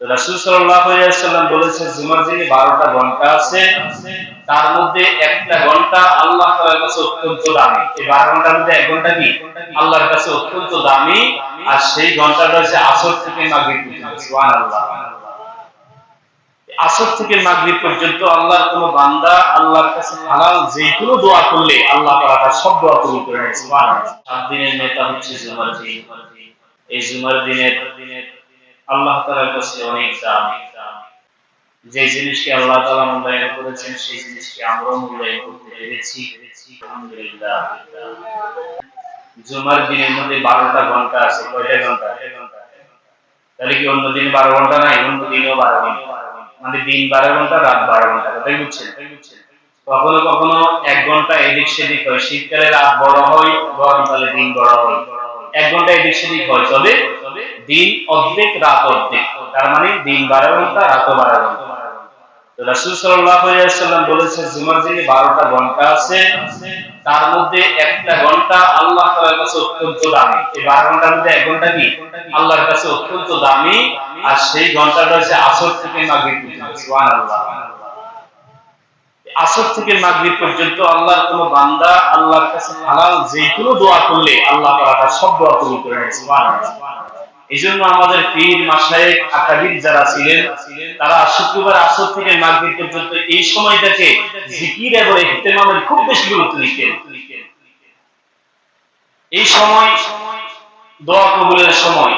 তো রাসূল সাল্লাল্লাহু আলাইহি ওয়াসাল্লাম বলেছেন জুমার দিনে 12টা ঘন্টা আছে, তার মধ্যে একটা ঘন্টা আল্লাহ তাআলার কাছে অত্যন্ত দামি। এই 12 ঘন্টার মধ্যে এক ঘন্টা কি আল্লাহর কাছে অত্যন্ত দামি, আর সেই ঘন্টাটা হচ্ছে আসর থেকে মাগরিব পর্যন্ত। সুবহানাল্লাহ। আসর থেকে মাগরিব পর্যন্ত আল্লাহর কোন বান্দা আল্লাহর কাছে হালাল যে কোনো দোয়া করলে আল্লাহ তাআলা তার সব দোয়া কবুল করে নেন। সুবহানাল্লাহ। 7 দিনের নেতা হচ্ছে জুমার দিন। এই জুমার দিনের আল্লাহ তাআলার কাছে অনেক দাম। যে জিনিসকে আল্লাহ তাআলা মূল্যায়ন করেছেন সেই জিনিসকে আমরাও মূল্যায়ন করতে পেরেছি। আলহামদুলিল্লাহ। জুমার দিনের মধ্যে 12টা ঘন্টা আছে। কয়টা ঘন্টা? তাহলে কি অন্য দিন 12 ঘন্টা নাই? অন্য দিনও 12 ঘন্টা। মানে দিন 12 ঘন্টা, রাত 12 ঘন্টা। কথাই বুঝছেন? কখনো কখনো 1 ঘন্টা এদিক সেদিক হয়। শীতকালে রাত বড় হয়, গরমকালে দিন বড় হয়। 1 ঘন্টা এদিক সেদিক হয়, তবে দিন অর্ধেক, রাত অর্ধেক। তার মানে দিন 12 ঘন্টা, রাতও 12 ঘন্টা। তো রাসূল সাল্লাল্লাহু আলাইহি ওয়াসাল্লাম বলেছেন জুমার দিনে 12টা ঘন্টা আছে, তার মধ্যে একটা ঘন্টা আল্লাহ তাআলার কাছে অত্যন্ত দামি। এই 12 ঘন্টার মধ্যে এক ঘন্টা কি আল্লাহর কাছে অত্যন্ত দামি, আর সেই ঘন্টাটা হচ্ছে আসর থেকে মাগরিব পর্যন্ত। সুবহানাল্লাহ। আসর থেকে মাগরিব পর্যন্ত আল্লাহর কোন বান্দা আল্লাহর কাছে হালাল যে কোনো দোয়া করলে আল্লাহ তাআলা তার সব দোয়া কবুল করে নেন। সুবহানাল্লাহ। এজন্য আমাদের পীর মাশায়েখ আকাবির যারা ছিলেন তারা শুক্রবার আসর থেকে মাগরিব পর্যন্ত এই সময়টাকে জিকির এবং ইহতিমামের খুব বেশি গুরুত্ব দিতেন। এই সময় দোয়া কবুলের সময়।